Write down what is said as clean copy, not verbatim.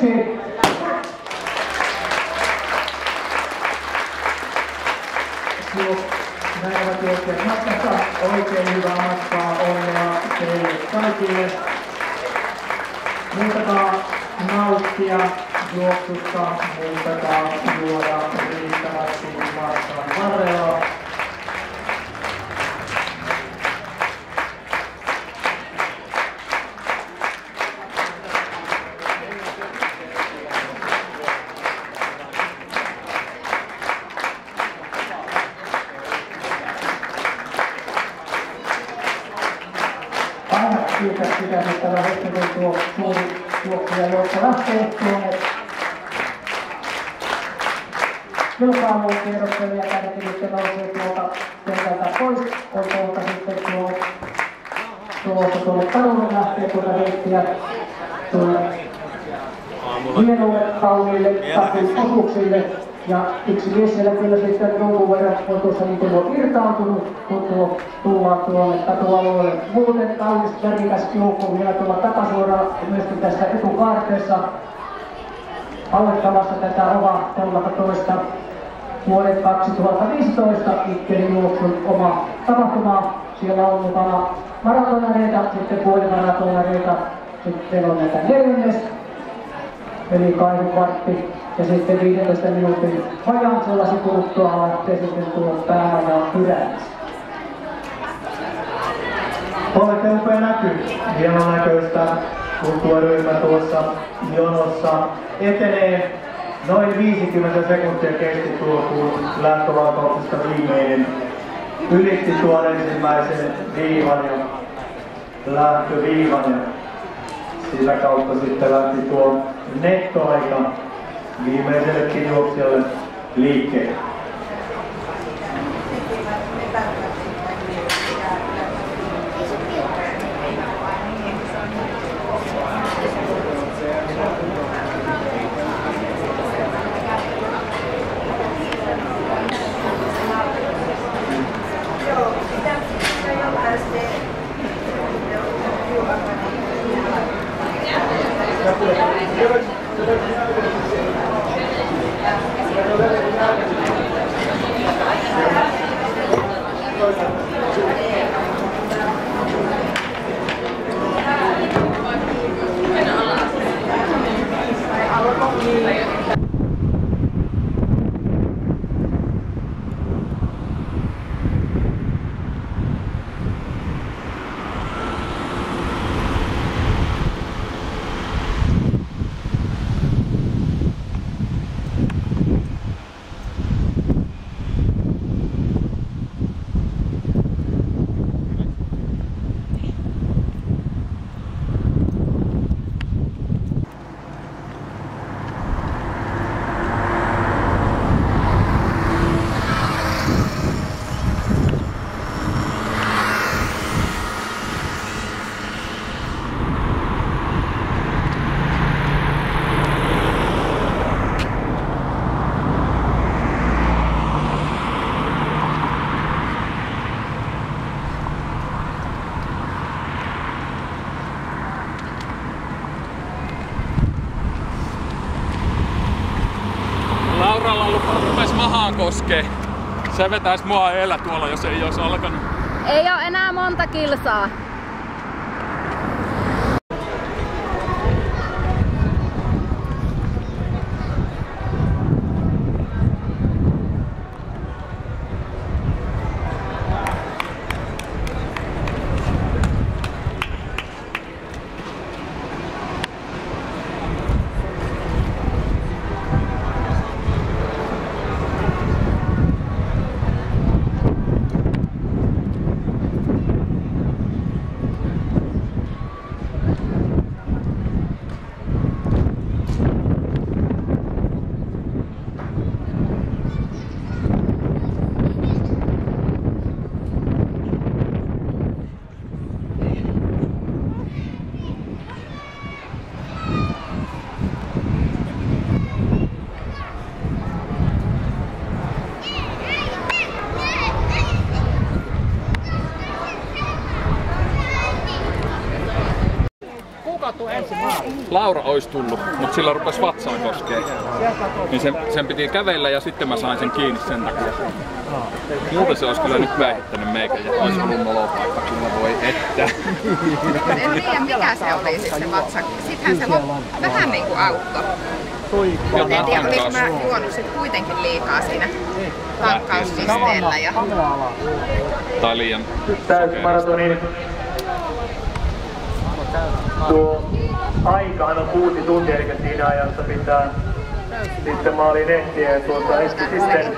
1. Näin ovat juoksijat matkassa. Oikein hyvää matkaa, onnea teille kaikille. Muistakaa nauttia juoksusta, muistakaa juoda riittävästi matkan varrella. Siitä pitäisi tällä hetkellä tuo suuri juoksijajoukko lähtee tuonne kilpailukierrokselle ja tännekin nyt nousee tuolta kentältä pois. On tuolta sitten tulossa tuolle kadulle lähtee tuolta reittiä tuolle hienolle kauniille takuosuuksille. Ja yksi mies siellä kyllä sitten jonkun verran on tuossa niin kuin irtaantunut, kun tullaan tuolle katualueelle. Muuten kaunis värikäs joukko vielä tuolla takasuoralla myöskin tässä etukaarteessa aloittamassa tätä omaa 13 vuoden 2015 Mikkelin juoksun oma tapahtumaa. Siellä on mukana maratonareita, sitten puolimaratonareita, sitten on näitä neljännes, eli kaivuvartti. Ja sitten 15 minuutin vajaan sellaisen kuluttua lähtee sitten tuo pääradan pyrähdys. Olette upea näky. Hienon näköistä, kun tuo ryhmä tuossa jonossa etenee. Noin 50 sekuntia kesti tuo, kun lähtölaukaukset viimeinen ylitti tuon ensimmäisen viivan ja lähtöviivan. Ja sitä kautta sitten lähti tuo nettoaika viimeisellekin juoksijalle liikkeelle. Lauralla rupes mahaan koskee. Se vetäis mua elä tuolla, jos ei olisi alkanut. Ei oo enää monta kilsaa. Laura olisi tullut, mutta sillä rupesi vatsaan koskeen. Niin sen piti kävellä ja sitten mä sain sen kiinni sen takia. Muuten se olisi kyllä nyt päihittänyt meikä ja olisi ollut nolopaikka. Kyllä voi että. En tiedä mikä se oli siis se vatsa. Sittenhän se vähän niinku auttoi. En tiedä, oliko mä juonut sit kuitenkin liikaa siinä tankkauspisteellä. Tai liian Täysmaratonin tuo aikahan on 6 tuntia, eli siinä ajassa pitää sitten maaliin ehtiä ja esti sitten